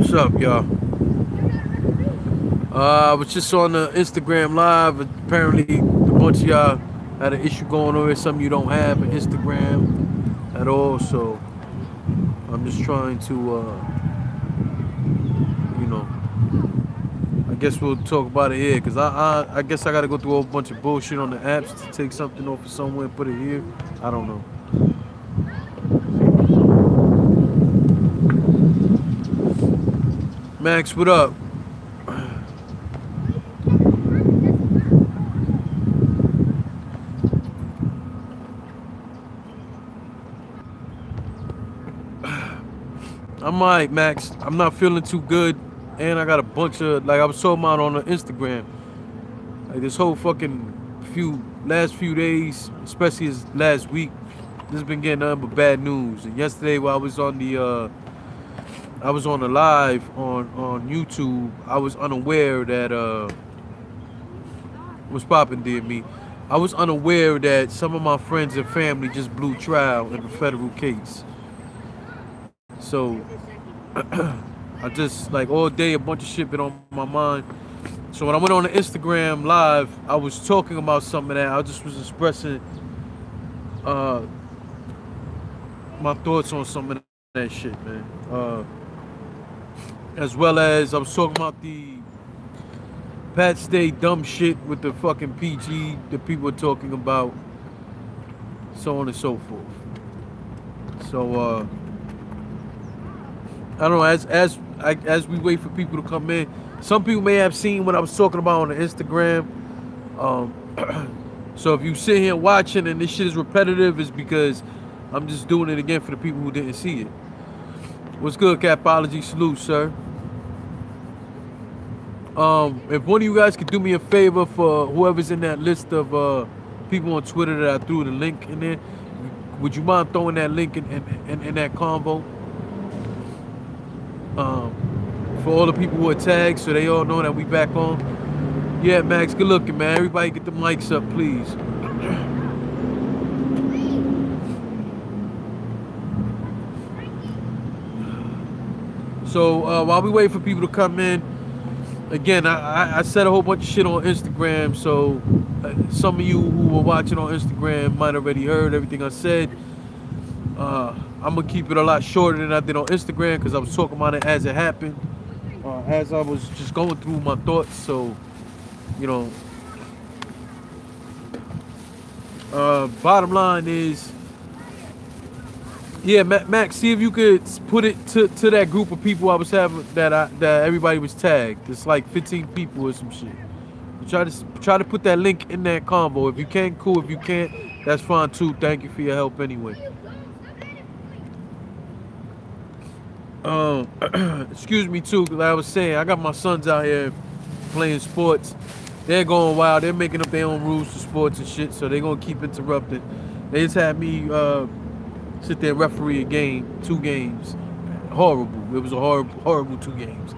What's up, y'all? I was just on the Instagram live. Apparently, a bunch of y'all had an issue going on with some of you don't have an Instagram at all. So I'm just trying to, you know, I guess we'll talk about it here because I guess I got to go through a whole bunch of bullshit on the apps to take something off of somewhere and put it here. I don't know. Max, what up? I'm alright, Max. I'm not feeling too good, and I got a bunch of, like I was talking about on the Instagram, like this whole fucking last few days, especially this last week, this been getting nothing but bad news. And yesterday, while I was on the live on YouTube, I was unaware that what's poppin', dear me. I was unaware that some of my friends and family just blew trial in a federal case. So I just, like, all day a bunch of shit been on my mind. So when I went on the Instagram live, I was talking about some of that. I just was expressing my thoughts on some of that shit, man. As well as I was talking about the Pat Stay dumb shit with the fucking PG that people are talking about, so on and so forth. So I don't know, as we wait for people to come in, some people may have seen what I was talking about on the Instagram. So if you sit here watching and this shit is repetitive, it's because I'm just doing it again for the people who didn't see it. What's good, Capology? Salute, sir. If one of you guys could do me a favor for whoever's in that list of people on Twitter that I threw the link in there, would you mind throwing that link in that convo? For all the people who are tagged, so they all know that we back on. Yeah, Max, good looking, man. Everybody get the mics up, please. So while we wait for people to come in, again, I said a whole bunch of shit on Instagram, so some of you who were watching on Instagram might already heard everything I said. I'm gonna keep it a lot shorter than I did on Instagram because I was talking about it as it happened, as I was just going through my thoughts. So, you know, bottom line is, yeah, Max, see if you could put it to that group of people I was having, that everybody was tagged. It's like 15 people or some shit. Try to put that link in that convo. If you can, cool. If you can't, that's fine too. Thank you for your help anyway. Excuse me too, because I was saying, I got my sons out here playing sports. They're going wild. They're making up their own rules for sports and shit, so they're going to keep interrupting. They just had me sit there and referee a game, 2 games. Horrible. It was a horrible 2 games.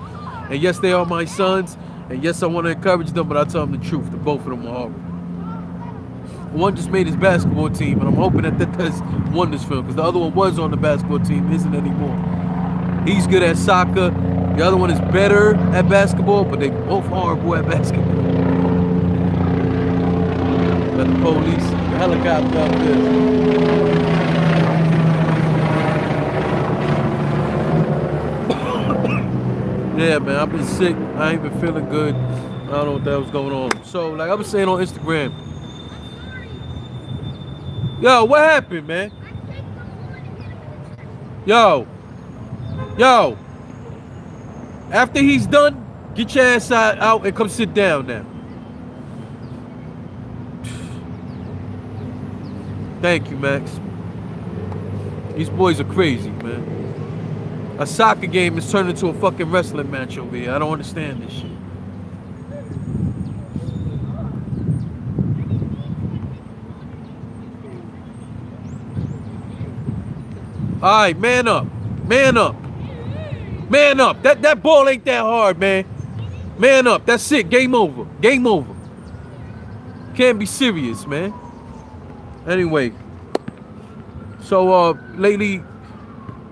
And yes, they are my sons, and yes, I want to encourage them, but I tell them the truth. The both of them are horrible. One just made his basketball team, and I'm hoping that does wonders for him, because the other one was on the basketball team, isn't anymore. He's good at soccer. The other one is better at basketball, but they both horrible at basketball. Got the police, the helicopter up there. Yeah, man, I've been sick. I ain't been feeling good. I don't know what the hell's going on. So, like I was saying on Instagram, yo, what happened, man? Yo. After he's done, get your ass out and come sit down now. Thank you, Max. These boys are crazy, man. A soccer game is turned into a fucking wrestling match over here. I don't understand this shit. All right, man up. Man up. Man up. That ball ain't that hard, man. Man up. That's it. Game over. Game over. Can't be serious, man. Anyway. So, lately,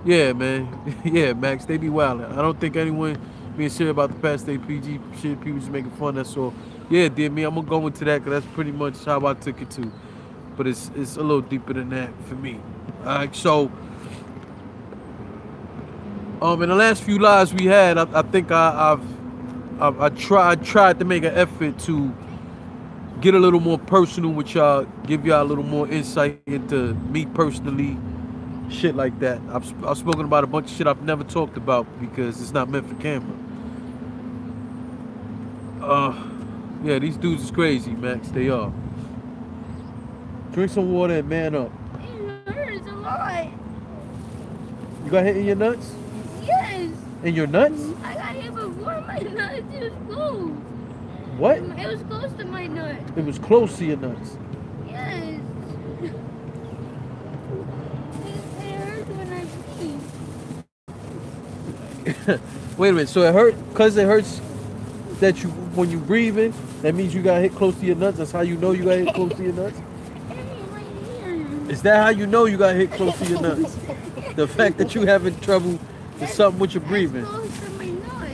Yeah, man. Yeah, Max, they be wildin'. I don't think anyone being serious about the past day PG shit. People just making fun. That's all. Yeah, dear me, I'm gonna go into that because that's pretty much how I took it too. But it's a little deeper than that for me. All right, so in the last few lives we had, I think I tried to make an effort to get a little more personal with y'all, give y'all a little more insight into me personally, shit like that. I've spoken about a bunch of shit I've never talked about because it's not meant for camera. Yeah, these dudes is crazy, Max. They are. Drink some water and man up. It hurts a lot. You got hit in your nuts? Yes. In your nuts? I got hit before my nuts. It was close. What? It was close to my nuts. It was close to your nuts. Yes. It hurts when I breathe. Wait a minute. So it hurt because it hurts that you when you breathing. That means you got hit close to your nuts. That's how you know you got hit close to your nuts. Is that how you know you got hit close to your nuts? The fact that you having trouble with something with your breathing.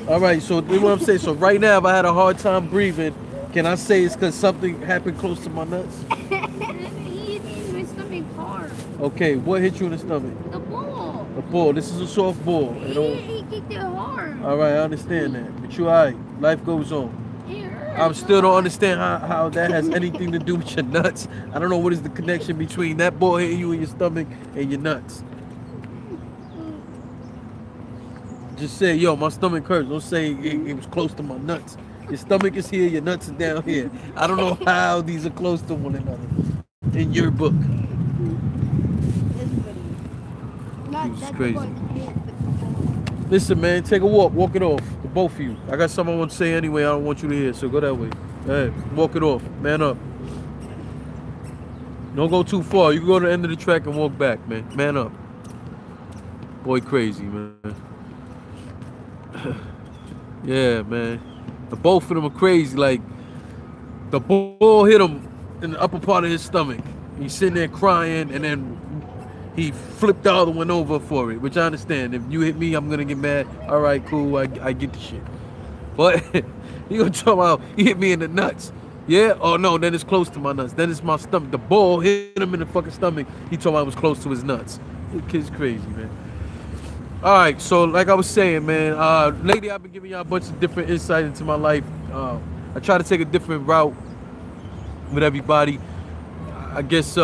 All right, so this is what I'm saying. So right now, if I had a hard time breathing, can I say it's because something happened close to my nuts? He hit me in my stomach hard. Okay, what hit you in the stomach? The ball. A ball. This is a soft ball. He kicked it hard. All right, I understand that. But you all right. Life goes on. I still don't understand how that has anything to do with your nuts. I don't know what is the connection between that ball hitting you in your stomach and your nuts. Just say, yo, my stomach hurts. Don't say it was close to my nuts. Your stomach is here, your nuts are down here. I don't know how these are close to one another in your book. This is crazy. Listen, man, take a walk. Walk it off. The both of you. I got something I want to say anyway. I don't want you to hear, so go that way. Go ahead. Walk it off. Man up. Don't go too far. You can go to the end of the track and walk back, man. Man up. Boy, crazy, man. Yeah, man. The both of them are crazy. Like, the ball hit him in the upper part of his stomach. He's sitting there crying, and then he flipped the other one over for it, which I understand. If you hit me, I'm gonna get mad. All right, cool. I get the shit. But you gonna talk about he hit me in the nuts? Yeah? Oh no, then it's close to my nuts. Then it's my stomach. The ball hit him in the fucking stomach. He told me I was close to his nuts. This kid's crazy, man. All right, so like I was saying, man, lately I've been giving y'all a bunch of different insight into my life. I try to take a different route with everybody. I guess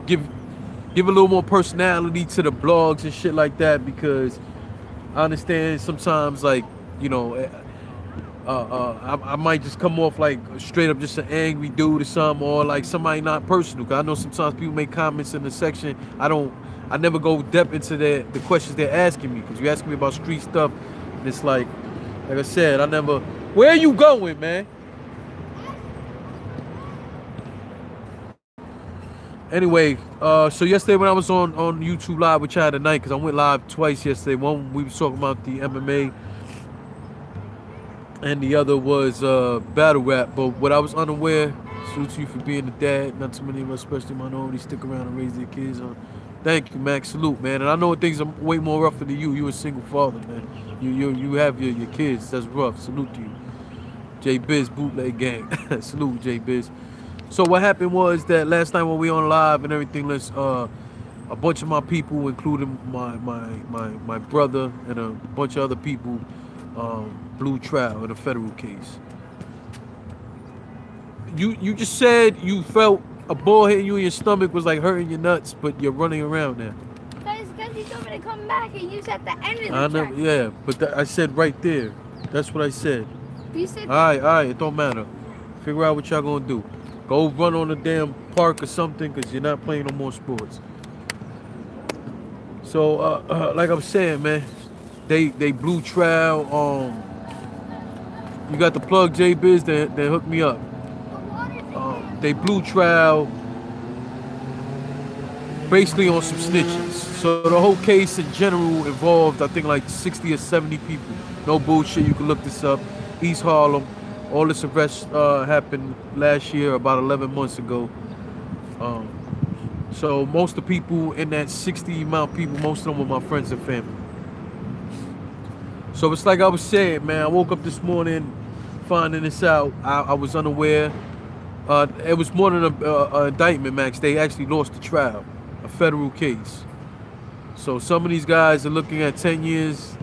give a little more personality to the blogs and shit like that, because I understand sometimes, like, you know, I might just come off like straight up just an angry dude or something, or like somebody not personal. Cause I know sometimes people make comments in the section. I never go depth into the questions they're asking me, because you're asking me about street stuff. And it's like I said, I never. Where are you going, man? Anyway, so yesterday when I was on YouTube Live with y'all tonight, because I went live twice yesterday. One, we was talking about the MMA, and the other was battle rap. But what I was unaware, salute to you for being a dad. Not too many of us, especially minorities, stick around and raise their kids. Thank you, Max. Salute, man. And I know things are way more rougher than you. You're a single father, man. You have your kids. That's rough. Salute to you. J Biz bootleg gang. Salute, J Biz. So what happened was that last night when we on live and everything, a bunch of my people, including my brother and a bunch of other people, blew trial in a federal case. You just said you felt a ball hitting you in your stomach was like hurting your nuts, but you're running around now. Because he told me to come back, and you said the end of the track. Yeah, but I said right there. That's what I said. You said. All right, it don't matter. Figure out what y'all gonna do. Go run on a damn park or something, because you're not playing no more sports. So, like I'm saying, man, they blew trial. You got the plug, J Biz, then hook me up. They blew trial basically on some snitches. So the whole case in general involved, I think, like 60 or 70 people. No bullshit, you can look this up. East Harlem. All this arrest happened last year, about 11 months ago. So most of the people in that 60 amount of people, most of them were my friends and family. So it's like I was saying, man, I woke up this morning finding this out. I was unaware. It was more than a indictment, Max. They actually lost the trial, a federal case. So some of these guys are looking at 10 years.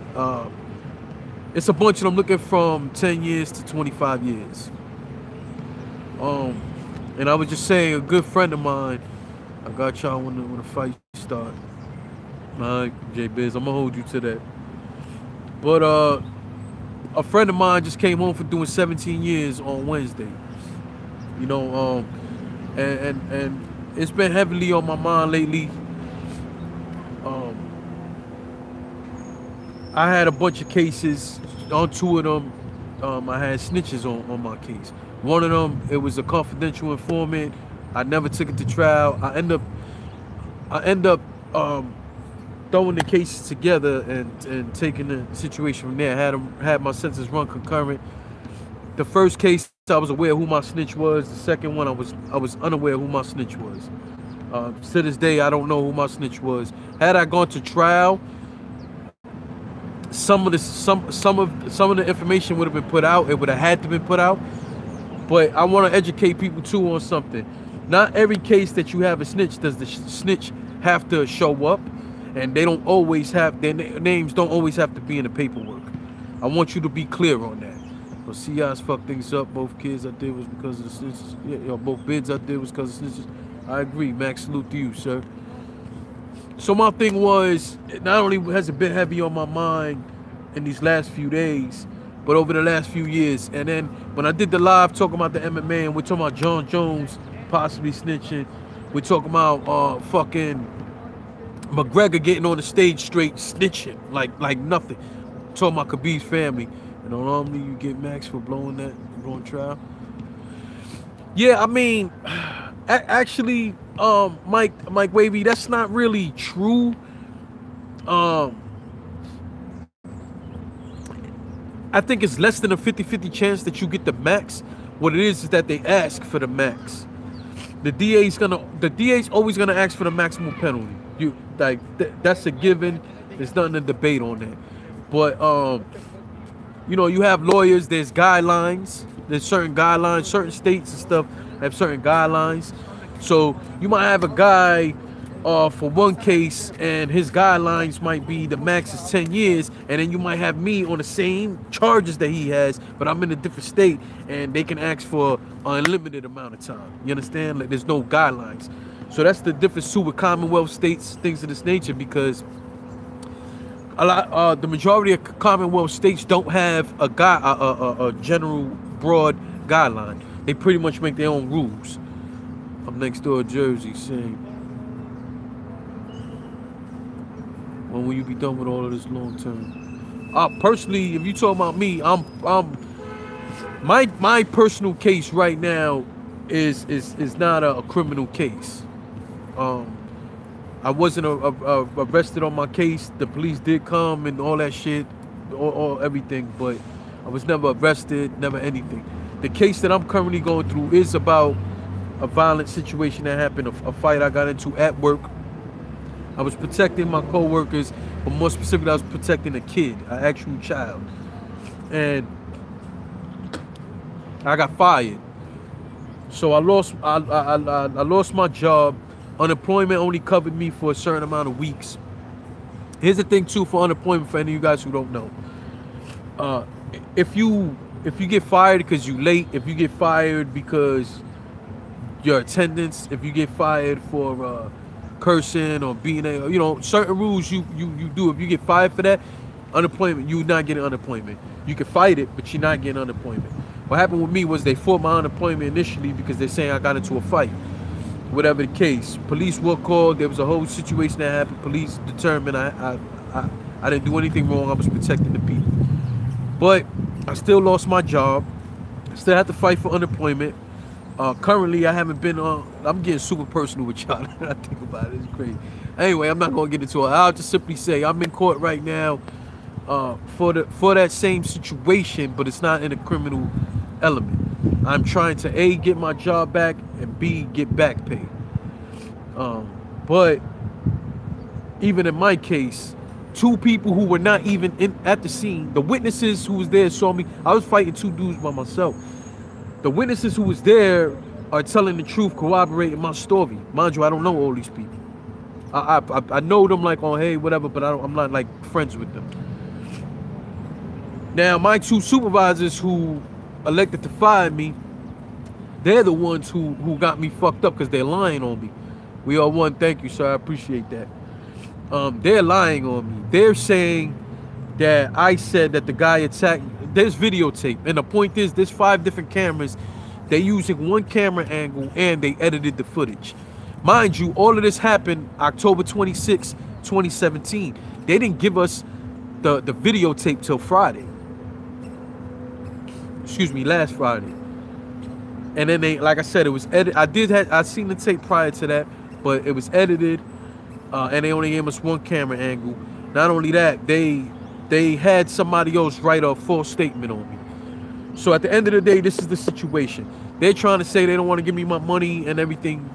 It's a bunch of them looking from 10 years to 25 years. And I was just saying, a good friend of mine, I got y'all when the fight start. All right, J-Biz, I'm gonna hold you to that. But a friend of mine just came home for doing 17 years on Wednesday. You know, and it's been heavily on my mind lately. I had a bunch of cases. On 2 of them, I had snitches on my case. One of them, it was a confidential informant. I never took it to trial. I end up throwing the cases together and taking the situation from there. Had my sentences run concurrent. The first case, I was aware who my snitch was. The second one, I was unaware who my snitch was. To this day, I don't know who my snitch was. Had I gone to trial, some of the information would have been put out. It would have had to be put out. But I want to educate people too on something. Not every case that you have a snitch does the snitch have to show up, and they don't always have their names don't always have to be in the paperwork. I want you to be clear on that. So see how it's fucked things up. Both kids I did was because of the snitches. Yeah, both bids I did was because of snitches. I agree, Max. Salute to you, sir. So my thing was, not only has it been heavy on my mind in these last few days, but over the last few years. And then when I did the live talking about the MMA, and we're talking about John Jones possibly snitching, we're talking about fucking McGregor getting on the stage straight snitching like nothing. Talking about Khabib's family. And normally you get Max for blowing trial. Yeah, I mean, actually, Mike Wavy, that's not really true. I think it's less than a 50-50 chance that you get the max. What it is that they ask for the max. The DA's always gonna ask for the maximum penalty. That's a given. There's nothing to debate on that. But you know, you have lawyers. There's guidelines. There's certain guidelines. Certain states and stuff have certain guidelines. So you might have a guy for one case, and his guidelines might be the max is 10 years, and then you might have me on the same charges that he has, but I'm in a different state, and they can ask for an unlimited amount of time. You understand? Like, there's no guidelines. So that's the difference too with Commonwealth states, things of this nature, because the majority of Commonwealth states don't have a general broad guideline. They pretty much make their own rules. I'm next door, Jersey, saying, when will you be done with all of this long term? Personally, if you talk about me, my personal case right now is not a criminal case. I wasn't arrested on my case. The police did come and all that shit, all everything, but I was never arrested, never anything. The case that I'm currently going through is about a violent situation that happened, a fight I got into at work. I was protecting my co-workers, but more specifically, I was protecting a kid, an actual child. And I got fired. So I lost my job. Unemployment only covered me for a certain amount of weeks. Here's the thing too for unemployment, for any of you guys who don't know. If you get fired because you late, if you get fired because your attendance, if you get fired for cursing or being certain rules you do, if you get fired for that, unemployment, you're not getting unemployment. You can fight it, but you're not getting unemployment. What happened with me was they fought my unemployment initially because they're saying I got into a fight. Whatever the case, police were called. There was a whole situation that happened. Police determined I didn't do anything wrong. I was protecting the people. But I still lost my job. I still had to fight for unemployment. Currently, I haven't been on. I'm getting super personal with y'all. I think about it. It's crazy. Anyway, I'm not gonna get into it. I'll just simply say I'm in court right now for that same situation, but it's not in a criminal element. I'm trying to A, get my job back, and B, get back pay. But even in my case, two people who were not even at the scene, the witnesses who was there saw me. I was fighting two dudes by myself. The witnesses who was there are telling the truth, corroborating my story. Mind you, I don't know all these people. I know them like on hey whatever, but I'm not like friends with them. Now my two supervisors who elected to fire me, they're the ones who got me fucked up because they're lying on me. We all won. Thank you, sir. I appreciate that. They're lying on me. They're saying that I said that the guy attacked. There's videotape, and the point is, there's 5 different cameras. They're using one camera angle, and they edited the footage. Mind you, all of this happened October 26, 2017. They didn't give us the videotape till Friday. Excuse me, last Friday. And then they, like I said, it was edited. I seen the tape prior to that, but it was edited, and they only gave us one camera angle. Not only that, they had somebody else write a false statement on me. So at the end of the day, this is the situation. They're trying to say they don't want to give me my money and everything,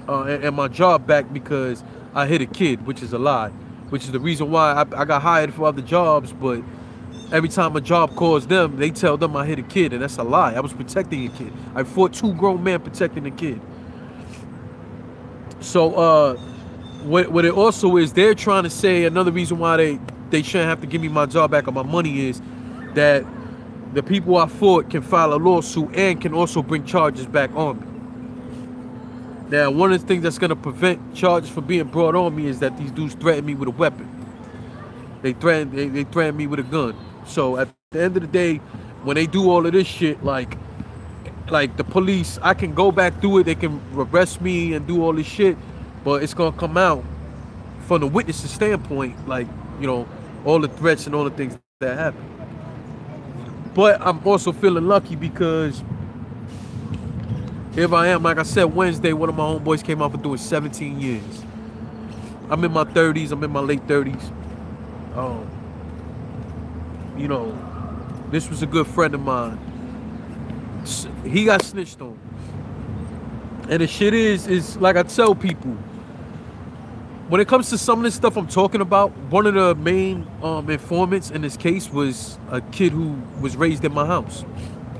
and my job back because I hit a kid, which is a lie. Which is the reason why I got hired for other jobs, but every time a job calls them, they tell them I hit a kid, and that's a lie. I was protecting a kid. I fought 2 grown men protecting a kid. So what it also is, they're trying to say another reason why they shouldn't have to give me my job back or my money is that the people I fought can file a lawsuit and can also bring charges back on me. Now, one of the things that's going to prevent charges from being brought on me is that these dudes threaten me with a weapon. They threaten me with a gun. So at the end of the day, when they do all of this shit, like the police, I can go back through it. They can arrest me and do all this shit, but it's gonna come out from the witness's standpoint, like, you know, all the threats and all the things that happen. But I'm also feeling lucky because here I am, like I said, Wednesday, one of my homeboys came out for doing 17 years. I'm in my 30s. I'm in my late 30s. You know, this was a good friend of mine. He got snitched on. And the shit is like I tell people, when it comes to some of this stuff I'm talking about, one of the main informants in this case was a kid who was raised in my house.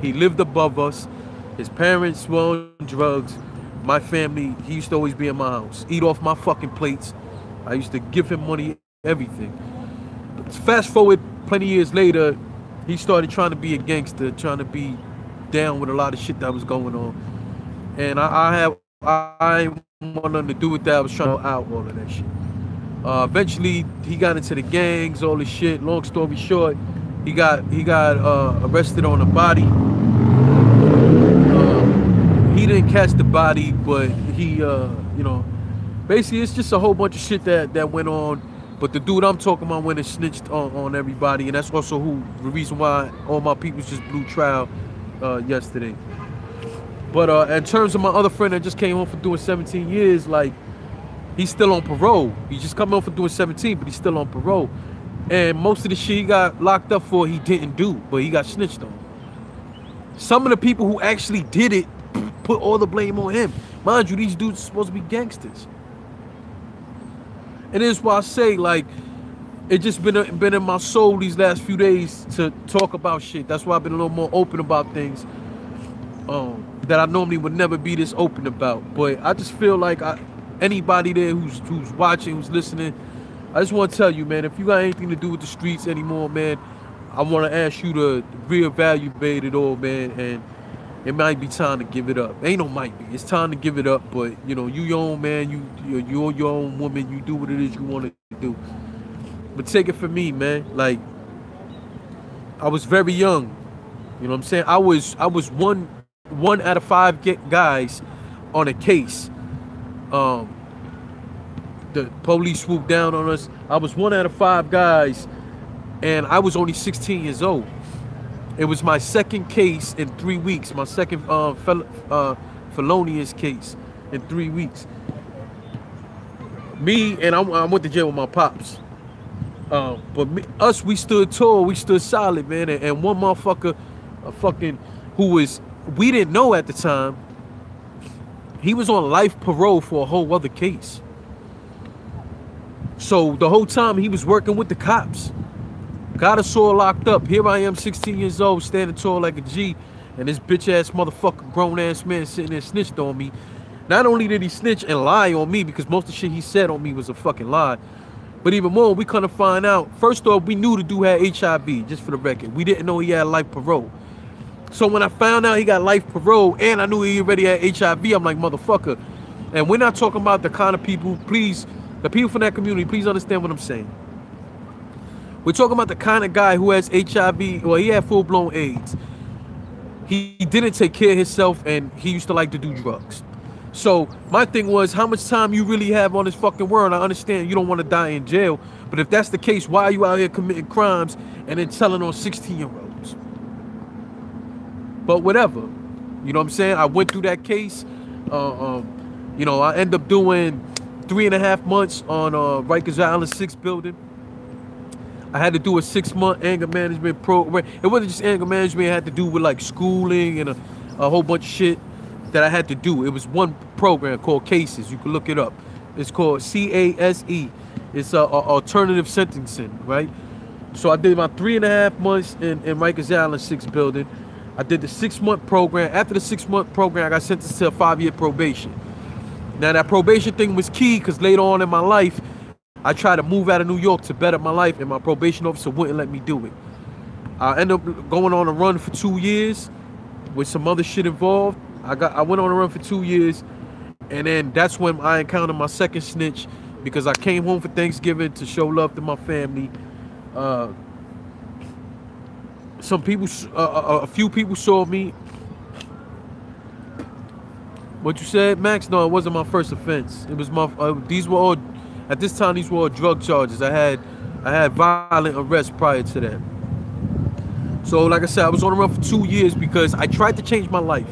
He lived above us. His parents were on drugs. My family, he used to always be in my house. Eat off my fucking plates. I used to give him money, everything. Fast forward plenty years later, he started trying to be a gangster, trying to be down with a lot of shit that was going on. And I didn't want nothing to do with that. I was trying to out all of that shit. Eventually, he got into the gangs, all this shit. Long story short, he got arrested on a body. He didn't catch the body, but he, you know, basically it's just a whole bunch of shit that went on. But the dude I'm talking about went and snitched on everybody, and that's also the reason why all my people just blew trial yesterday. But in terms of my other friend that just came home for doing 17 years, like, he's still on parole. He just come home for doing 17, but he's still on parole. And most of the shit he got locked up for, he didn't do, but he got snitched on. Some of the people who actually did it put all the blame on him. Mind you, these dudes are supposed to be gangsters. And that's why I say, like, it just been in my soul these last few days to talk about shit. That's why I've been a little more open about things that I normally would never be this open about. But I just feel like anybody there who's watching, who's listening, I just want to tell you, man, if you got anything to do with the streets anymore, man, I want to ask you to reevaluate it all, man, and it might be time to give it up. Ain't no might be. It's time to give it up, but, you know, you your own man, you're your own woman, you do what it is you want to do. But take it from me, man, like, I was very young, you know what I'm saying? I was one out of 5 guys on a case. The police swooped down on us. I was 1 out of 5 guys, and I was only 16 years old. It was my second case in 3 weeks. My second felonious case in 3 weeks. Me, and I went to jail with my pops. But we stood tall. We stood solid, man. And one motherfucker, we didn't know at the time, he was on life parole for a whole other case. So the whole time he was working with the cops. Got us all locked up. Here I am, 16 years old, standing tall like a G, and this bitch ass motherfucker, grown ass man sitting there snitched on me. Not only did he snitch and lie on me, because most of the shit he said on me was a fucking lie, but even more, we couldn't find out. First off, we knew the dude had HIV, just for the record. We didn't know he had life parole. So when I found out he got life parole and I knew he already had HIV, I'm like, motherfucker. And we're not talking about the kind of people, please, the people from that community, please understand what I'm saying. We're talking about the kind of guy who has HIV, well, he had full-blown AIDS. He didn't take care of himself, and he used to like to do drugs. So my thing was, how much time you really have on this fucking world? I understand you don't want to die in jail, but if that's the case, why are you out here committing crimes and then telling on 16-year-olds? But whatever, you know what I'm saying? I went through that case. You know, I ended up doing 3.5 months on Rikers Island 6 building. I had to do a 6-month anger management program. It wasn't just anger management. It had to do with like schooling and a whole bunch of shit that I had to do. It was one program called CASES. You can look it up. It's called CASE. It's alternative sentencing, right? So I did about 3.5 months in Rikers Island 6 building. I did the 6-month program. After the 6-month program, I got sentenced to a 5-year probation. Now that probation thing was key because later on in my life, I tried to move out of New York to better my life, and my probation officer wouldn't let me do it. I ended up going on a run for 2 years with some other shit involved. I went on a run for 2 years, and then that's when I encountered my second snitch because I came home for Thanksgiving to show love to my family. Some people, a few people saw me. What you said, Max? No, it wasn't my first offense. It was my. These were all. At this time, these were all drug charges. I had violent arrests prior to that. So, like I said, I was on the run for 2 years because I tried to change my life.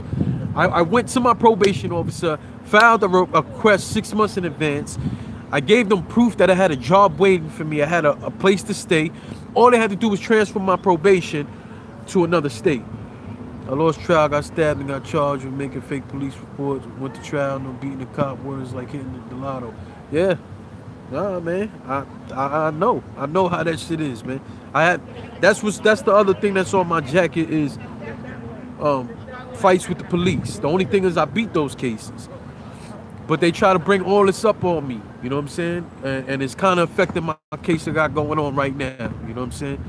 I went to my probation officer, filed a request 6 months in advance. I gave them proof that I had a job waiting for me. I had a place to stay. All they had to do was transfer my probation to another state. I lost trial, got stabbed, and got charged with making fake police reports. Went to trial, no beating the cop, words like hitting the lotto. Yeah. Nah, man, I know how that shit is, man. That's the other thing that's on my jacket is fights with the police. The only thing is I beat those cases, but they try to bring all this up on me. You know what I'm saying? And it's kind of affecting my case I got going on right now. You know what I'm saying?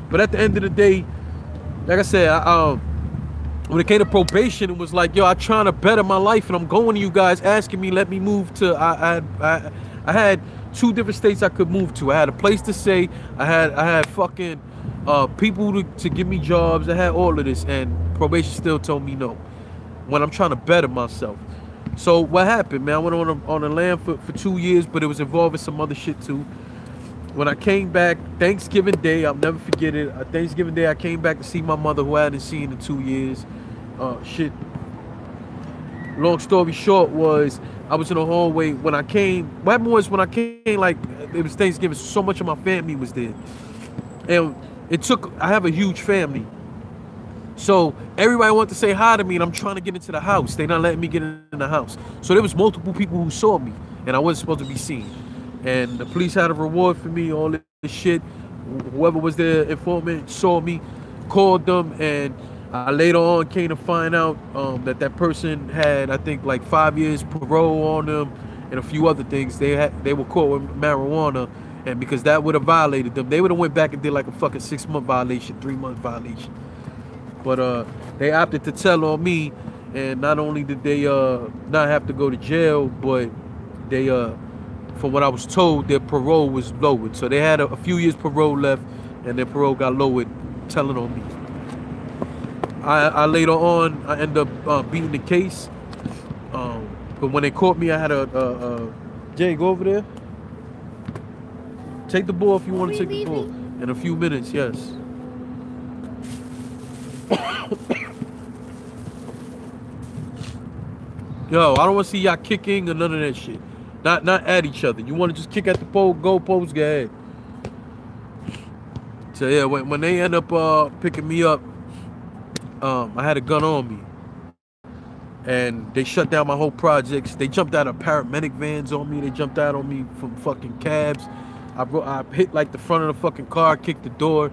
But at the end of the day, like I said, when it came to probation, it was like, yo, I'm trying to better my life, and I'm going to you guys asking me let me move to. I had 2 different states I could move to. I had a place to stay. I had fucking people to give me jobs. I had all of this, and probation still told me no when I'm trying to better myself. So what happened, man? I went on a land for 2 years, but it was involving some other shit too. When I came back, Thanksgiving Day, I'll never forget it. Thanksgiving Day, I came back to see my mother, who I hadn't seen in 2 years. Shit. Long story short was, I was in the hallway when I came. What happened was when I came, like, it was Thanksgiving, so much of my family was there. And I have a huge family. So everybody wanted to say hi to me, and I'm trying to get into the house. They're not letting me get in the house. So there was multiple people who saw me, and I wasn't supposed to be seen. And the police had a reward for me, all this shit. Whoever was their informant saw me, called them, and I later on came to find out that person had, I think, like 5 years parole on them and a few other things. They were caught with marijuana, and because that would have violated them, they would have went back and did like a fucking 6-month violation, 3-month violation. But they opted to tell on me, and not only did they not have to go to jail, but they from what I was told, their parole was lowered. So they had a few years parole left, and their parole got lowered, telling on me. I later on, I ended up beating the case. But when they caught me, I had Jay, go over there. Take the ball if you want to take the ball. In a few minutes, yes. Yo, I don't want to see y'all kicking or none of that shit. Not at each other. You want to just kick at the goalpost, go ahead. So yeah, when they end up picking me up, I had a gun on me, and they shut down my whole projects. They jumped out of paramedic vans on me. They jumped out on me from fucking cabs. I hit like the front of the fucking car, kicked the door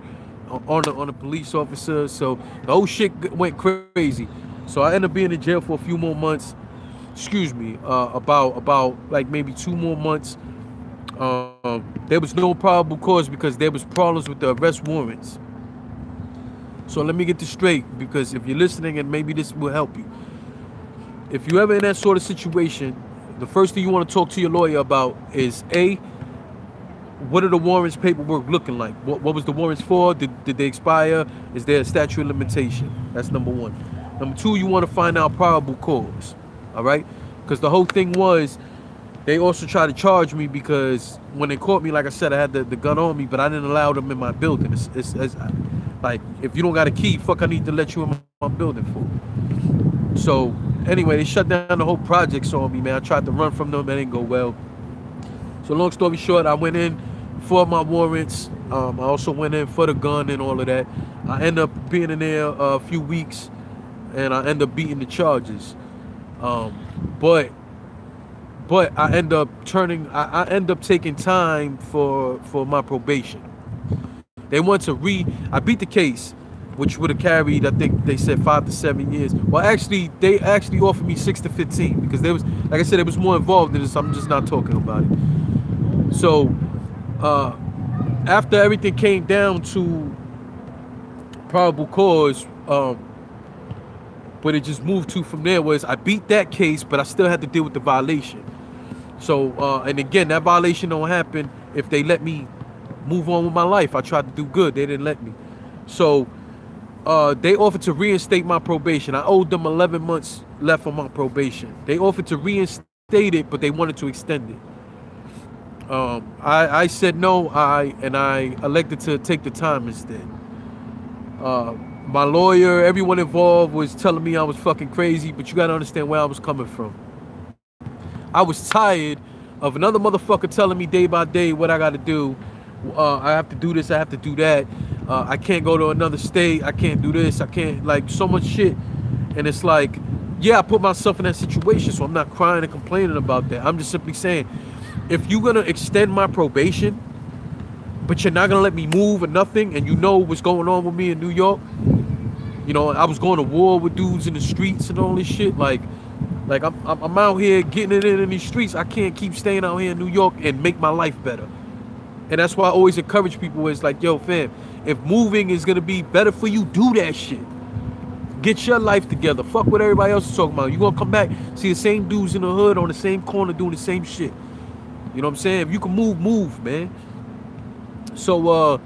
on a police officer. So the whole shit went crazy. So I ended up being in jail for a few more months. Excuse me, about like maybe 2 more months. There was no probable cause because there was problems with the arrest warrants. So let me get this straight, because if you're listening and maybe this will help you. If you're ever in that sort of situation, the first thing you want to talk to your lawyer about is A, what are the warrants paperwork looking like? What was the warrants for? Did they expire? Is there a statute of limitation? That's number one. Number two, you want to find out probable cause. All right? Because the whole thing was, they also tried to charge me because when they caught me, like I said, I had the gun on me, but I didn't allow them in my building. It's like, if you don't got a key, fuck I need to let you in my building for. So anyway, they shut down the whole projects on me, man. I tried to run from them, it didn't go well. So long story short, I went in for my warrants. I also went in for the gun and all of that. I ended up being in there a few weeks, and I ended up beating the charges. But I end up taking time for my probation. They want to I beat the case, which would have carried, I think they said 5 to 7 years. Well, actually, they actually offered me 6 to 15 because there was, like I said, there was more involved in this. I'm just not talking about it. So, after everything came down to probable cause, but it just moved to from there was I beat that case, but I still had to deal with the violation. So, and again, that violation don't happen if they let me move on with my life. I tried to do good. They didn't let me. So, they offered to reinstate my probation. I owed them 11 months left on my probation. They offered to reinstate it, but they wanted to extend it. I said no, and I elected to take the time instead. My lawyer, everyone involved was telling me I was fucking crazy, but you gotta understand where I was coming from. I was tired of another motherfucker telling me day by day what I gotta do. I have to do this, I have to do that. I can't go to another state, I can't do this, I can't, like, so much shit. And it's like, yeah, I put myself in that situation, so I'm not crying and complaining about that. I'm just simply saying, if you're gonna extend my probation, but you're not gonna let me move or nothing, and you know what's going on with me in New York, you know, I was going to war with dudes in the streets and all this shit, like I'm out here getting it in these streets. I can't keep staying out here in New York and make my life better. And that's why I always encourage people, is like, yo, fam, if moving is gonna be better for you, do that shit. Get your life together. Fuck what everybody else is talking about. You gonna come back, see the same dudes in the hood on the same corner doing the same shit. You know what I'm saying? If you can move, man. So,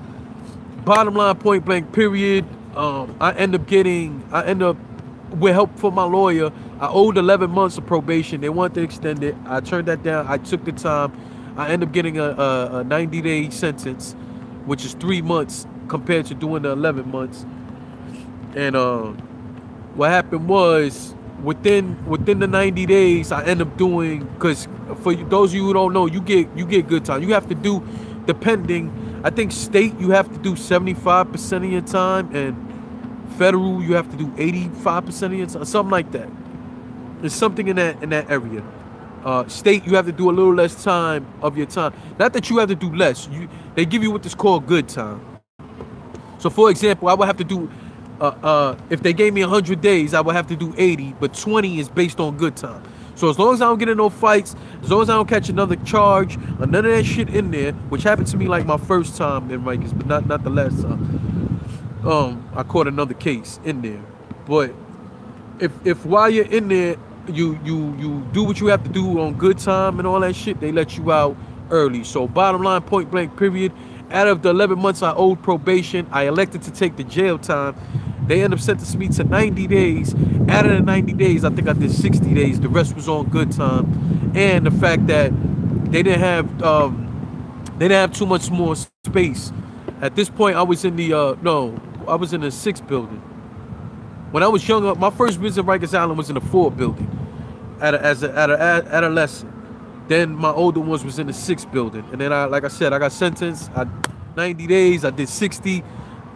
bottom line, point blank, period. I end up with help from my lawyer. I owed 11 months of probation. They wanted to extend it. I turned that down. I took the time. I ended up getting a 90-day sentence, which is 3 months compared to doing the 11 months. And what happened was, within the 90 days, I ended up doing, because for those of you who don't know, you get good time. You have to do, depending, I think state, you have to do 75% of your time, and federal, you have to do 85% of your time, something like that. There's something in that area. State, you have to do a little less time of your time. Not that you have to do less. They give you what is called good time. So, for example, I would have to do, if they gave me 100 days, I would have to do 80, but 20 is based on good time. So as long as I don't get in no fights, as long as I don't catch another charge, or none of that shit in there, which happened to me like my first time in Rikers, but not the last time. I caught another case in there. But if while you're in there, you do what you have to do on good time and all that shit, they let you out early. So bottom line, point blank, period. Out of the 11 months I owed probation, I elected to take the jail time. They ended up sentencing me to 90 days. Out of the 90 days, I think I did 60 days. The rest was on good time. And the fact that they didn't have too much more space. At this point, I was in the I was in the 6th building. When I was younger, my first visit to Rikers Island was in the 4th building, as an adolescent. Then my older ones was in the 6th building, and then like I said, I got sentenced. 90 days. I did 60.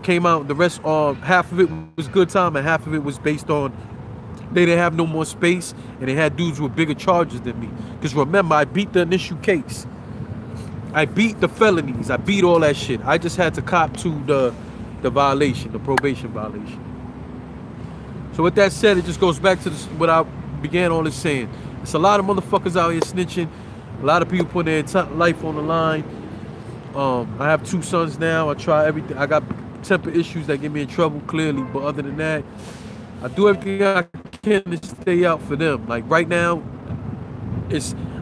Came out. The rest, half of it was good time, and half of it was based on they didn't have no more space, and they had dudes with bigger charges than me. Because remember, I beat the initial case. I beat the felonies. I beat all that shit. I just had to cop to the violation, the probation violation. So with that said, it just goes back to what I began all this saying. It's a lot of motherfuckers out here snitching. A lot of people putting their life on the line. I have 2 sons now. I try everything. I got temper issues that get me in trouble, clearly. But other than that, I do everything I can to stay out for them. Like right now,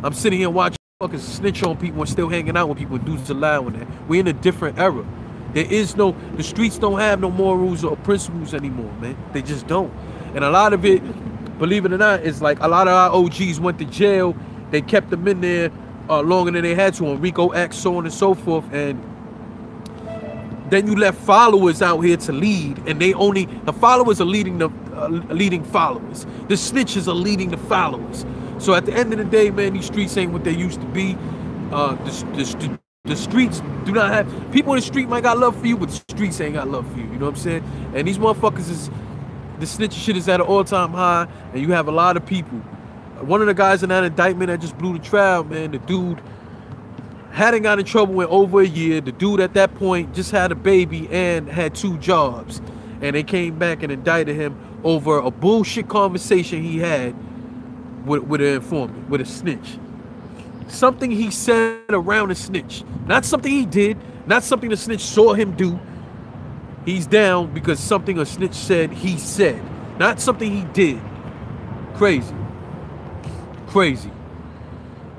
I'm sitting here watching fucking snitch on people and still hanging out with people and dudes allowing that. We're in a different era. The streets don't have no morals or principles anymore, man. They just don't. And a lot of it, believe it or not, is like a lot of our OGs went to jail. They kept them in there longer than they had to on RICO Acts, so on and so forth. And then you left followers out here to lead, and the followers are leading the leading followers. The snitches are leading the followers. So at the end of the day, man, these streets ain't what they used to be. The streets do not have, people in the street might got love for you, but the streets ain't got love for you. You know what I'm saying? And these motherfuckers the snitch shit is at an all-time high, and you have a lot of people. One of the guys in that indictment that just blew the trial, man, the dude hadn't got in trouble in over a year. The dude at that point just had a baby and had 2 jobs. And they came back and indicted him over a bullshit conversation he had with an informant, with a snitch. Something he said around a snitch. Not something he did, not something the snitch saw him do. He's down because something a snitch said he said. Not something he did. Crazy. Crazy.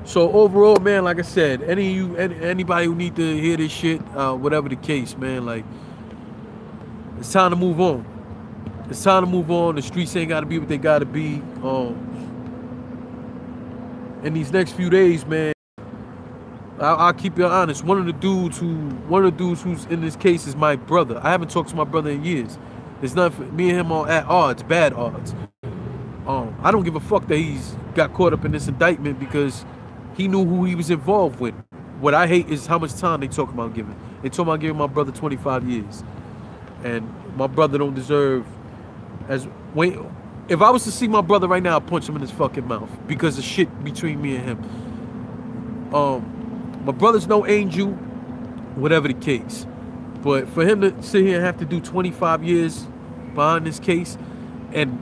So overall, man, like I said, anybody who need to hear this shit, whatever the case, man, like, it's time to move on. It's time to move on. The streets ain't got to be what they got to be. In these next few days, man, I'll keep you honest. One of the dudes who's in this case is my brother. I haven't talked to my brother in years. It's not, me and him are at odds, bad odds. I don't give a fuck that he's got caught up in this indictment because he knew who he was involved with. What I hate is how much time they talk about giving. They talk about giving my brother 25 years. And my brother don't deserve if I was to see my brother right now, I'd punch him in his fucking mouth because of shit between me and him. My brother's no angel, whatever the case. But for him to sit here and have to do 25 years behind this case, and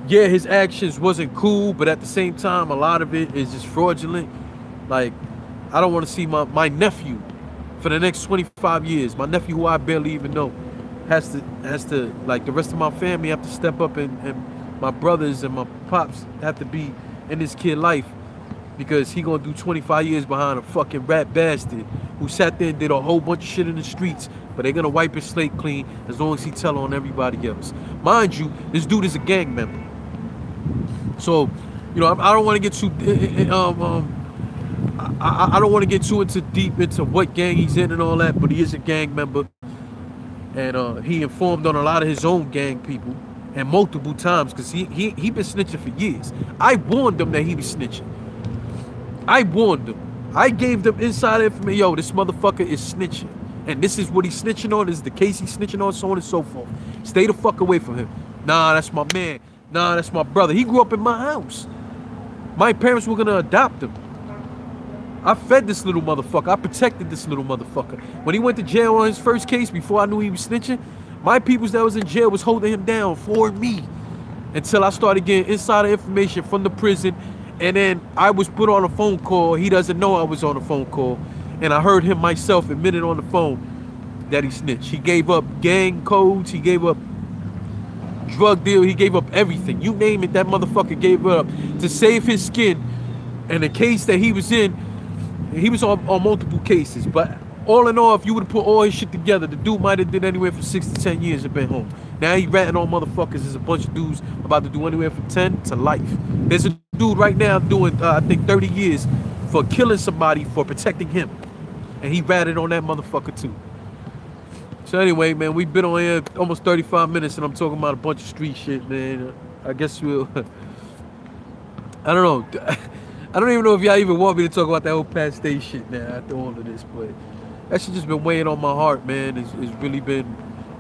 yeah, his actions wasn't cool, but at the same time, a lot of it is just fraudulent. Like, I don't want to see my nephew for the next 25 years. My nephew, who I barely even know, has to like the rest of my family have to step up, and my brothers and my pops have to be in this kid's life because he gonna do 25 years behind a fucking rat bastard who sat there and did a whole bunch of shit in the streets, but they're gonna wipe his slate clean as long as he tell on everybody else. Mind you, this dude is a gang member. So, you know, I don't want to get too I don't want to get too deep into what gang he's in and all that, but he is a gang member, and he informed on a lot of his own gang people, and multiple times, because he been snitching for years. I warned them that he was snitching. I warned them. I gave them inside information. Yo, this motherfucker is snitching, and this is what he's snitching on. This is the case he's snitching on, so on and so forth. Stay the fuck away from him. Nah, that's my man. Nah, that's my brother. He grew up in my house. My parents were gonna adopt him. I fed this little motherfucker. I protected this little motherfucker. When he went to jail on his first case, before I knew he was snitching, my peoples that was in jail was holding him down for me until I started getting insider information from the prison, and then I was put on a phone call. He doesn't know I was on a phone call, and I heard him myself admit it on the phone that he snitched. He gave up gang codes. He gave up drug deal. He gave up everything. You name it, that motherfucker gave it up to save his skin. And the case that he was in, he was on multiple cases, but all in all, if you would have put all his shit together, the dude might have did anywhere from 6 to 10 years and been home. Now he ratting on motherfuckers. There's a bunch of dudes about to do anywhere from 10 to life. There's a dude right now doing, I think, 30 years for killing somebody for protecting him. And he ratted on that motherfucker too. So anyway, man, we've been on here almost 35 minutes and I'm talking about a bunch of street shit, man. I guess we'll, I don't know. I don't even know if y'all even want me to talk about that whole Penn State shit now after all of this, but that shit just been weighing on my heart, man. It's really been,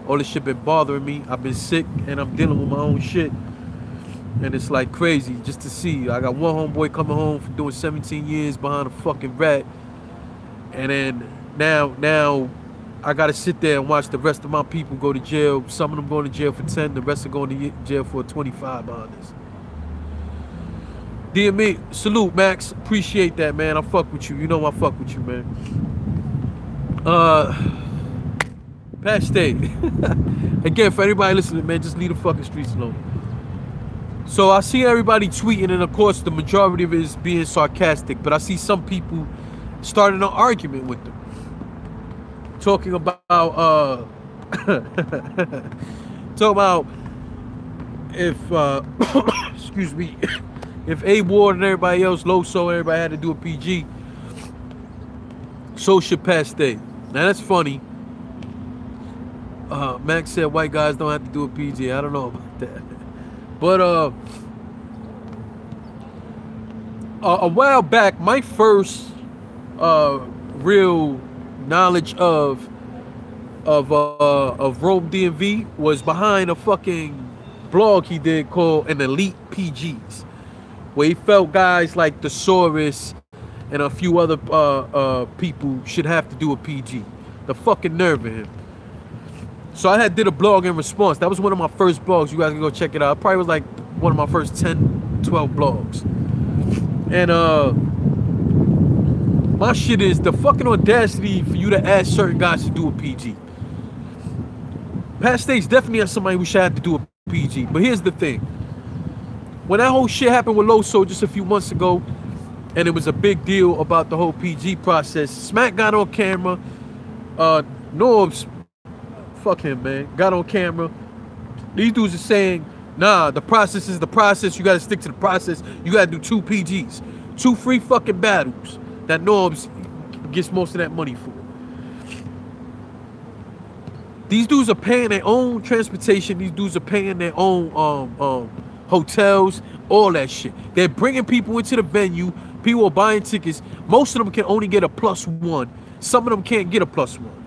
all this shit been bothering me. I've been sick and I'm dealing with my own shit. And it's like crazy just to see. I got one homeboy coming home for doing 17 years behind a fucking rat. And then now I gotta sit there and watch the rest of my people go to jail. Some of them going to jail for 10, the rest are going to jail for 25 behind this. DME, salute, Max. Appreciate that, man. I fuck with you. You know I fuck with you, man. Patch day. Again, for everybody listening, man, just leave the fucking streets alone. So I see everybody tweeting, and of course the majority of it is being sarcastic, but I see some people starting an argument with them. Talking about if excuse me, if A Ward and everybody else, Loso, everybody had to do a PG, so should Patch Day. Now that's funny. Max said white guys don't have to do a PG. I don't know about that. But a while back, my first real knowledge of Rome DMV was behind a fucking blog he did called An Elite PGs, where he felt guys like Thesaurus and a few other people should have to do a PG. The fucking nerve of him. So I did a blog in response. That was one of my first blogs. You guys can go check it out. It probably was like one of my first 10, 12 blogs. And my shit is the fucking audacity for you to ask certain guys to do a PG. Past States definitely has somebody who should have to do a PG. But here's the thing. When that whole shit happened with Loso just a few months ago, and it was a big deal about the whole PG process, Smack got on camera. Norbs, fuck him, man, got on camera. These dudes are saying, nah, the process is the process. You gotta stick to the process. You gotta do 2 PGs. 2 free fucking battles that Norbs gets most of that money for. These dudes are paying their own transportation. These dudes are paying their own hotels, all that shit. They're bringing people into the venue. People are buying tickets. Most of them can only get a +1. Some of them can't get a +1.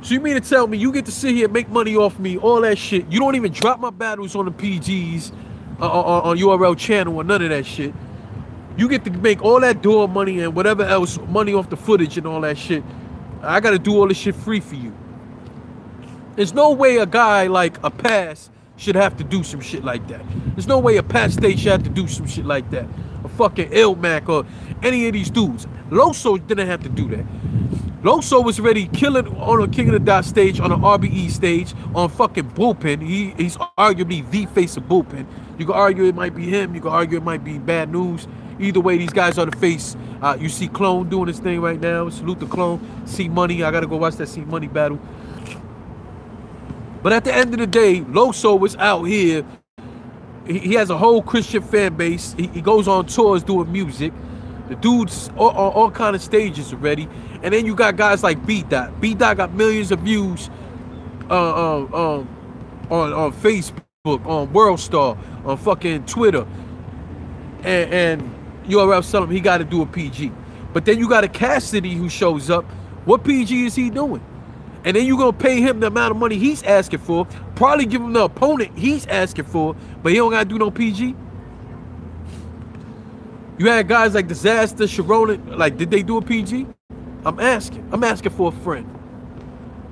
So you mean to tell me you get to sit here and make money off me, all that shit? You don't even drop my battles on the PGs, on URL channel or none of that shit. You get to make all that door money and whatever else, money off the footage and all that shit. I got to do all this shit free for you. There's no way a guy like a Pass should have to do some shit like that. There's no way a Patch State should have to do some shit like that. A fucking Ilmac or any of these dudes. Loso didn't have to do that. Loso was already killing on a King of the Dot stage, on an RBE stage, on fucking Bullpen. He's arguably the face of Bullpen. You can argue it might be him. You can argue it might be Bad News. Either way, these guys are the face. You see Clone doing his thing right now. Salute the Clone. See Money. I got to go watch that See Money battle. But at the end of the day, Loso was out here. He has a whole Christian fan base. He goes on tours doing music. The dude's on all kind of stages already. And then you got guys like B-Dot. B-Dot got millions of views on Facebook, on WorldStar, on fucking Twitter. And URL tell him he got to do a PG. But then you got a Cassidy who shows up. What PG is he doing? And then you're going to pay him the amount of money he's asking for. Probably give him the opponent he's asking for. But he don't got to do no PG. You had guys like Disaster, Sharon. Like, did they do a PG? I'm asking. I'm asking for a friend.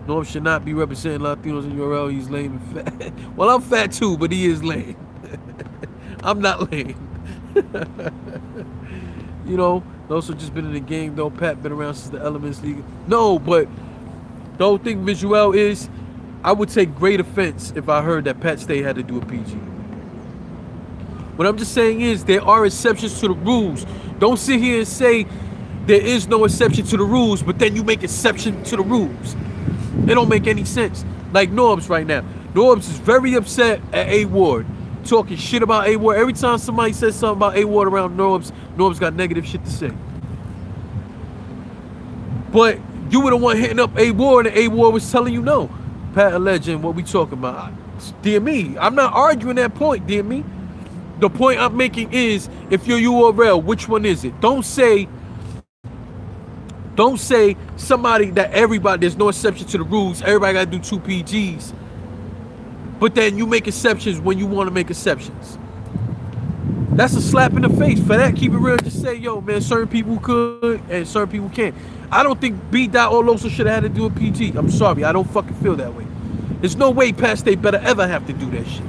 Norm should not be representing Latinos in URL. He's lame and fat. Well, I'm fat too, but he is lame. I'm not lame. You know, also just been in the game though. Pat been around since the Elements League. No, but the whole thing visual is, I would take great offense if I heard that Pat State had to do a PG. What I'm just saying is there are exceptions to the rules. Don't sit here and say there is no exception to the rules, but then you make exception to the rules. It don't make any sense. Like Norbs right now. Norbs is very upset at A Ward, talking shit about A Ward. Every time somebody says something about A Ward around Norbs, Norbs got negative shit to say. But you were the one hitting up A Ward, and A Ward was telling you no. Pat a legend, what we talking about? DME, I'm not arguing that point, DME. The point I'm making is, if you're URL, which one is it? Don't say somebody that everybody, there's no exception to the rules, everybody got to do 2 PGs. But then you make exceptions when you want to make exceptions. That's a slap in the face. For that, keep it real. Just say, yo, man, certain people could and certain people can't. I don't think B. Dot or Loso should have had to do a PG. I'm sorry. I don't fucking feel that way. There's no way Pat State better ever have to do that shit.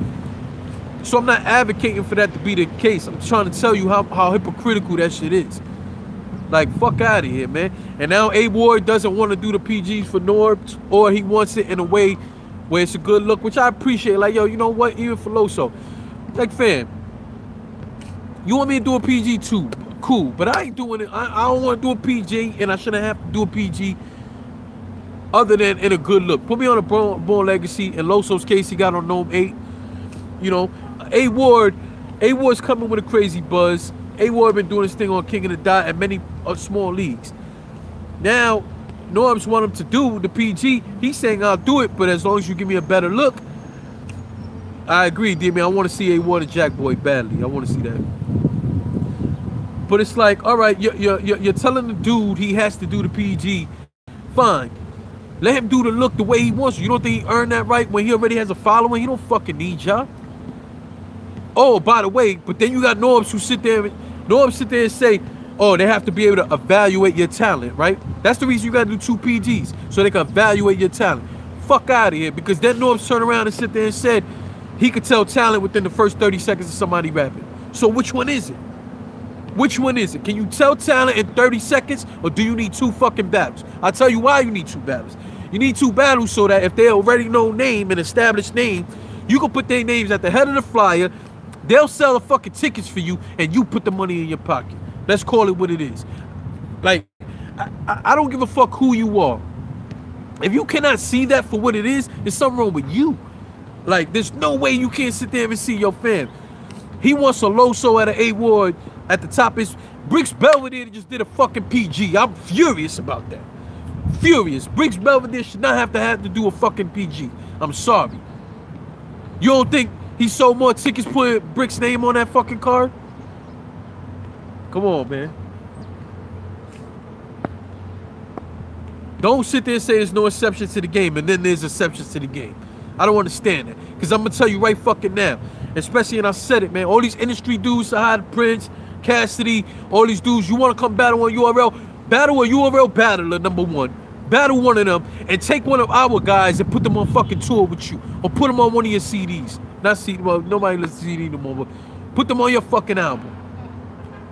So I'm not advocating for that to be the case. I'm trying to tell you how hypocritical that shit is. Like, fuck out of here, man. And now A. Ward doesn't want to do the PGs for Norbs, or he wants it in a way where it's a good look, which I appreciate. Like, yo, you know what? Even for Loso. Like, fam, you want me to do a PG too? Cool. But I ain't doing it. I don't want to do a PG, and I shouldn't have to do a PG other than in a good look. Put me on a Born Legacy. In Loso's case, he got on Gnome 8. You know, A. Ward's coming with a crazy buzz. A. Ward been doing this thing on King of the Dot and many small leagues. Now, Norbs want him to do the PG. He's saying I'll do it, but as long as you give me a better look. I agree, D-Man. I want to see A. Ward and Jack Boy badly. I want to see that. But it's like, all right, you're telling the dude he has to do the PG. Fine. Let him do the look the way he wants. You don't think he earned that right when he already has a following? He don't fucking need y'all. Oh, by the way, but then you got Norbs who sit there and say, oh, they have to be able to evaluate your talent, right? That's the reason you got to do 2 PGs, so they can evaluate your talent. Fuck out of here, because then Norbs turned around and sit there and said he could tell talent within the first 30 seconds of somebody rapping. So which one is it? Which one is it? Can you tell talent in 30 seconds, or do you need 2 fucking battles? I'll tell you why you need 2 battles. You need 2 battles so that if they already know name, an established name, you can put their names at the head of the flyer. They'll sell the fucking tickets for you, and you put the money in your pocket. Let's call it what it is. Like, I don't give a fuck who you are. If you cannot see that for what it is, there's something wrong with you. Like, there's no way you can't sit there and see your fam. He wants a Loso at an A. Ward at the top. Is Bricks Belvedere just did a fucking PG. I'm furious about that. Furious. Bricks Belvedere should not have to do a fucking PG. I'm sorry. You don't think he sold more tickets putting Brick's name on that fucking card? Come on, man. Don't sit there and say there's no exceptions to the game, and then there's exceptions to the game. I don't understand that. Because I'm going to tell you right fucking now. Especially, and I said it, man. All these industry dudes, Sahad Prince, Cassidy, all these dudes, you want to come battle on URL? Battle a URL battler, number 1. Battle one of them and take one of our guys and put them on fucking tour with you. Or put them on one of your CDs. Not CD, well, nobody listens to CD no more, but put them on your fucking album.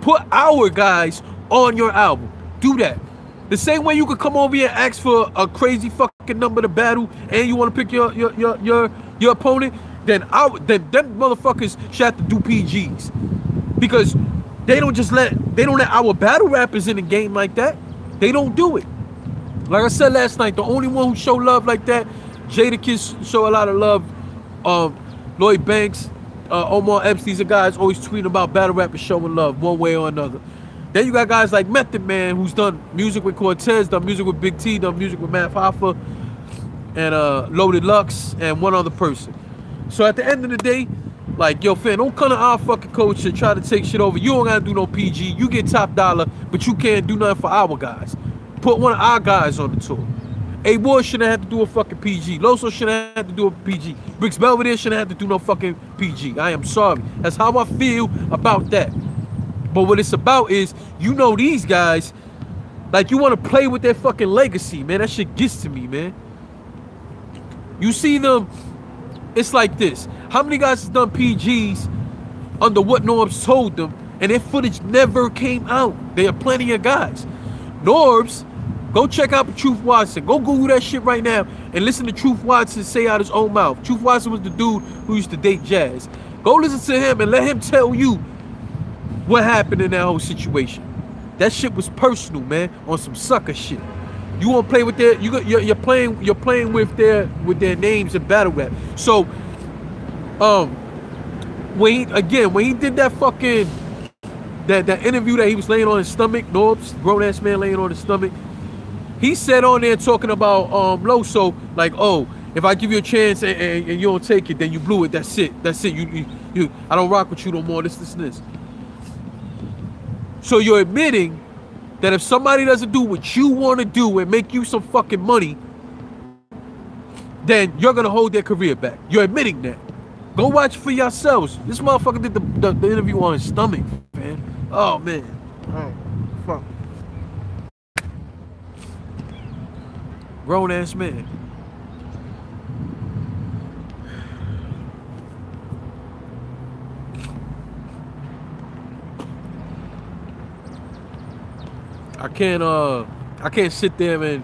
Put our guys on your album. Do that. The same way you could come over here and ask for a crazy fucking number to battle and you want to pick your opponent, then them motherfuckers should have to do PGs. Because they don't let our battle rappers in the game like that. They don't do it. Like I said last night, the only one who show love like that, Jadakiss show a lot of love. Lloyd Banks, Omar Epps, these are guys always tweeting about battle rappers showing love one way or another. Then you got guys like Method Man, who's done music with Cortez, done music with Big T, done music with Matt Hoffa, and Loaded Lux, and one other person. So at the end of the day, like, yo, fam, don't come to our fucking coach and try to take shit over. You don't gotta do no PG. You get top dollar, but you can't do nothing for our guys. Put one of our guys on the tour. A. Ward shouldn't have to do a fucking PG. Loso shouldn't have to do a PG. Bricks Belvedere shouldn't have to do no fucking PG. I am sorry. That's how I feel about that. But what it's about is, you know, these guys, like, you want to play with their fucking legacy, man. That shit gets to me, man. You see them, it's like this. How many guys has done PGs under what Norbs told them, and their footage never came out? There are plenty of guys. Norbs, go check out Truth Watson. Go Google that shit right now and listen to Truth Watson say out his own mouth. Truth Watson was the dude who used to date Jazz. Go listen to him and let him tell you what happened in that whole situation. That shit was personal, man, on some sucker shit. You want to play with their, you're playing with their names in battle rap. So, when he did that fucking that interview that he was laying on his stomach, Norbs, grown ass man laying on his stomach, he said on there talking about Loso, like, oh, if I give you a chance and you don't take it, then you blew it. That's it. You I don't rock with you no more. This. So you're admitting that if somebody doesn't do what you want to do and make you some fucking money, then you're gonna hold their career back. You're admitting that. Go watch for yourselves. This motherfucker did the interview on his stomach, man. Oh man. Oh fuck. Grown ass man. I can't sit there and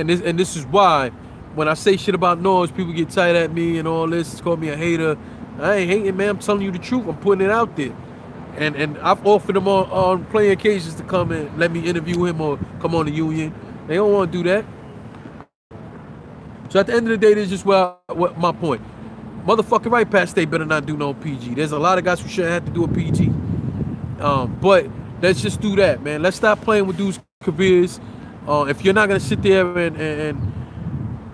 this is why when I say shit about noise, people get tight at me and all this, call me a hater. I ain't hating, man. I'm telling you the truth. I'm putting it out there. And I've offered them on plenty of occasions to come and let me interview him or come on the Union. They don't want to do that. So at the end of the day, this is just what my point. Motherfucking right, Pat State better not do no PG. There's a lot of guys who shouldn't have to do a PG. But let's just do that, man. Let's stop playing with dudes' careers. If you're not gonna sit there and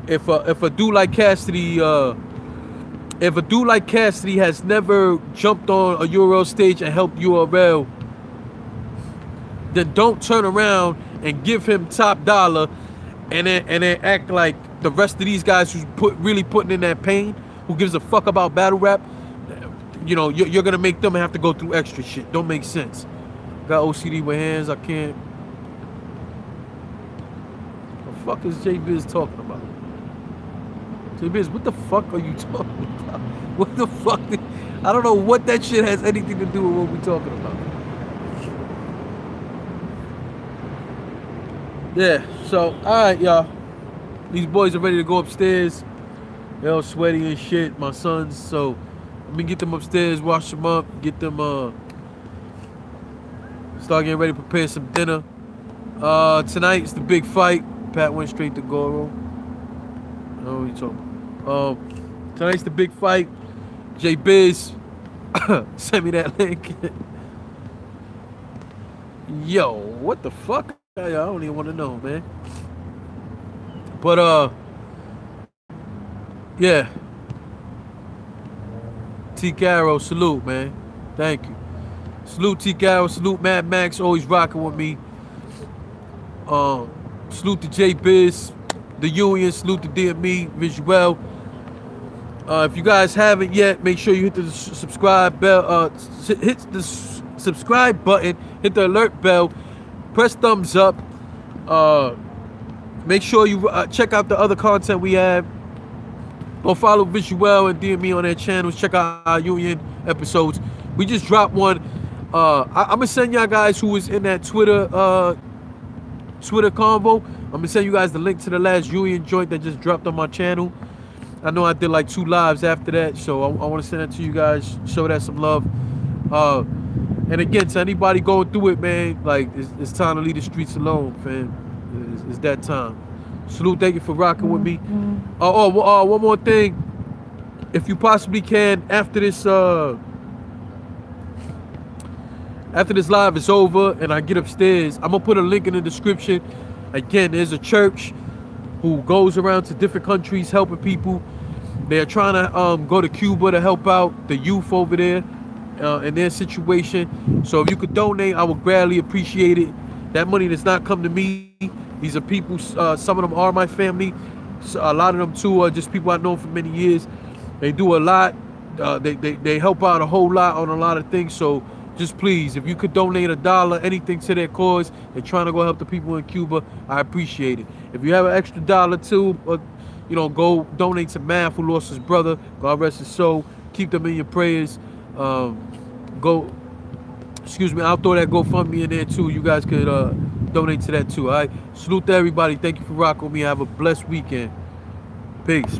if a dude like Cassidy, if a dude like Cassidy has never jumped on a URL stage and helped URL, then don't turn around and give him top dollar, and then act like the rest of these guys who's really putting in that pain, who gives a fuck about battle rap. You know, you're gonna make them have to go through extra shit. Don't make sense. Got OCD with hands. I can't. The fuck is J-Biz talking about? J-Biz, what the fuck are you talking about? What the fuck? I don't know what that shit has anything to do with what we're talking about. Yeah, so, alright, y'all. These boys are ready to go upstairs. They're all sweaty and shit, my sons. So, let me get them upstairs, wash them up, get them, start getting ready to prepare some dinner. Tonight's the big fight. Pat went straight to Goro. Oh, what are you talking about? Tonight's the big fight. J-Biz, send me that link. Yo, what the fuck? I don't even want to know, man. But, yeah. T. Caro, salute, man. Thank you. Salute T. Caro, salute Mad Max, always rocking with me. Salute to J-Biz, the Union, salute to DME, Visual. If you guys haven't yet, make sure you hit the subscribe bell, hit the subscribe button, hit the alert bell, press thumbs up. Make sure you check out the other content we have. Go follow Visual and DME on their channels. Check out our Union episodes. We just dropped one. I'm gonna send y'all guys who was in that Twitter convo. I'm gonna send you guys the link to the last Union joint that just dropped on my channel. I know I did like 2 lives after that, so I want to send that to you guys. Show that some love. And again, to anybody going through it, man, like it's time to leave the streets alone, fam. It's that time. Salute, thank you for rocking with me. One more thing. If you possibly can, after this live is over and I get upstairs, I'm gonna put a link in the description. Again, there's a church who goes around to different countries helping people. They're trying to go to Cuba to help out the youth over there in their situation. So if you could donate, I would gladly appreciate it. That money does not come to me. These are people, some of them are my family. So a lot of them too are just people I've known for many years. They do a lot. They help out a whole lot on a lot of things. So just please, if you could donate $1, anything to their cause, they're trying to go help the people in Cuba, I appreciate it. If you have an extra $1 too, you know, go donate to Math, who lost his brother. God rest his soul. Keep them in your prayers. Excuse me, I'll throw that GoFundMe in there too. You guys could donate to that too, all right? Salute to everybody. Thank you for rocking with me. Have a blessed weekend. Peace.